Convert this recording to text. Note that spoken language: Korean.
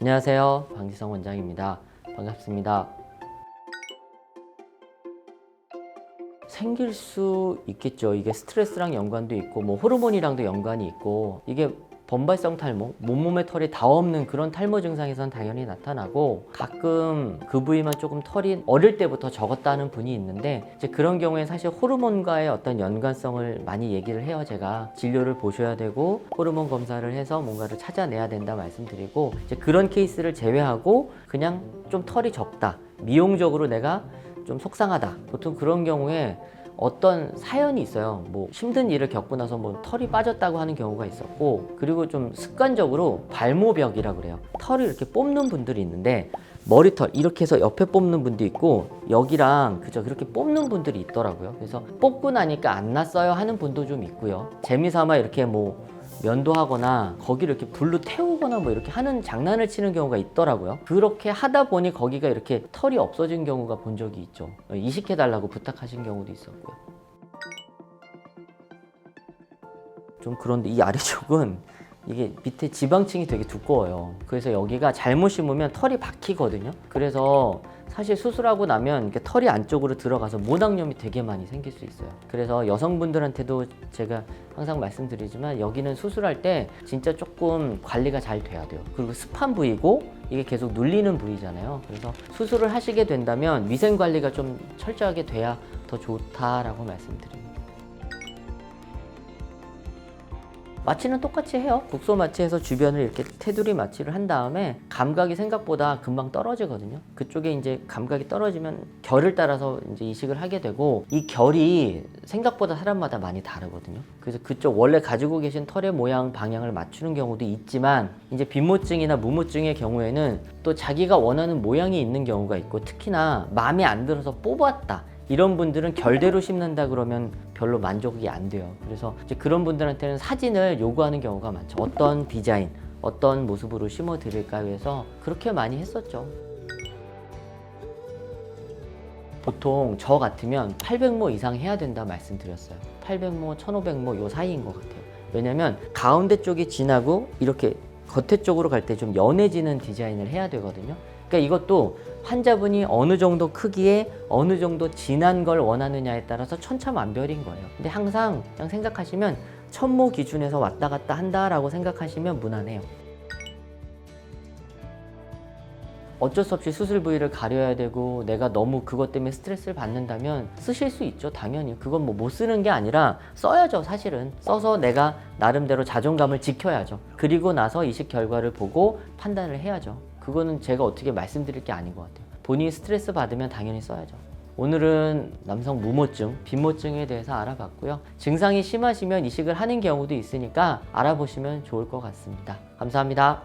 안녕하세요. 방지성 원장입니다. 반갑습니다. 생길 수 있겠죠. 이게 스트레스랑 연관도 있고 호르몬이랑도 연관이 있고, 이게 범발성 탈모, 몸에 털이 다 없는 그런 탈모 증상에선 당연히 나타나고, 가끔 그 부위만 조금 털이 어릴 때부터 적었다는 분이 있는데, 이제 그런 경우에 사실 호르몬과의 어떤 연관성을 많이 얘기를 해요. 제가 진료를 보셔야 되고 호르몬 검사를 해서 뭔가를 찾아내야 된다 말씀드리고, 이제 그런 케이스를 제외하고 그냥 좀 털이 적다, 미용적으로 내가 좀 속상하다, 보통 그런 경우에 어떤 사연이 있어요. 힘든 일을 겪고 나서 털이 빠졌다고 하는 경우가 있었고, 그리고 좀 습관적으로 발모벽이라고 그래요. 털을 이렇게 뽑는 분들이 있는데, 머리털 이렇게 해서 옆에 뽑는 분도 있고, 여기랑 그렇게 뽑는 분들이 있더라고요. 그래서 뽑고 나니까 안 났어요 하는 분도 좀 있고요. 재미삼아 이렇게 면도하거나 거기를 이렇게 불로 태우거나 이렇게 하는 장난을 치는 경우가 있더라고요. 그렇게 하다 보니 거기가 이렇게 털이 없어진 경우가 본 적이 있죠. 이식해달라고 부탁하신 경우도 있었고요. 좀 그런데 이 아래쪽은 이게 밑에 지방층이 되게 두꺼워요. 그래서 여기가 잘못 심으면 털이 박히거든요. 그래서 사실 수술하고 나면 이렇게 털이 안쪽으로 들어가서 모낭염이 되게 많이 생길 수 있어요. 그래서 여성분들한테도 제가 항상 말씀드리지만, 여기는 수술할 때 진짜 조금 관리가 잘 돼야 돼요. 그리고 습한 부위고 이게 계속 눌리는 부위잖아요. 그래서 수술을 하시게 된다면 위생 관리가 좀 철저하게 돼야 더 좋다라고 말씀드립니다. 마취는 똑같이 해요. 국소 마취해서 주변을 이렇게 테두리 마취를 한 다음에 감각이 생각보다 금방 떨어지거든요. 그쪽에 이제 감각이 떨어지면 결을 따라서 이제 이식을 하게 되고, 이 결이 생각보다 사람마다 많이 다르거든요. 그래서 그쪽 원래 가지고 계신 털의 모양 방향을 맞추는 경우도 있지만, 이제 빈모증이나 무모증의 경우에는 또 자기가 원하는 모양이 있는 경우가 있고, 특히나 마음에 안 들어서 뽑았다, 이런 분들은 결대로 심는다 그러면 별로 만족이 안 돼요. 그래서 이제 그런 분들한테는 사진을 요구하는 경우가 많죠. 어떤 디자인, 어떤 모습으로 심어 드릴까 해서 그렇게 많이 했었죠. 보통 저 같으면 800모 이상 해야 된다 말씀드렸어요. 800모, 1500모 요 사이인 것 같아요. 왜냐면 가운데 쪽이 진하고 이렇게 겉에 쪽으로 갈 때 좀 연해지는 디자인을 해야 되거든요. 그러니까 이것도 환자분이 어느 정도 크기에 어느 정도 진한 걸 원하느냐에 따라서 천차만별인 거예요. 근데 항상 그냥 생각하시면 천모 기준에서 왔다 갔다 한다라고 생각하시면 무난해요. 어쩔 수 없이 수술 부위를 가려야 되고 내가 너무 그것 때문에 스트레스를 받는다면 쓰실 수 있죠. 당연히 그건 못 쓰는 게 아니라 써야죠. 사실은 써서 내가 나름대로 자존감을 지켜야죠. 그리고 나서 이식 결과를 보고 판단을 해야죠. 그거는 제가 어떻게 말씀드릴 게 아닌 것 같아요. 본인이 스트레스 받으면 당연히 써야죠. 오늘은 남성 무모증, 빈모증에 대해서 알아봤고요. 증상이 심하시면 이식을 하는 경우도 있으니까 알아보시면 좋을 것 같습니다. 감사합니다.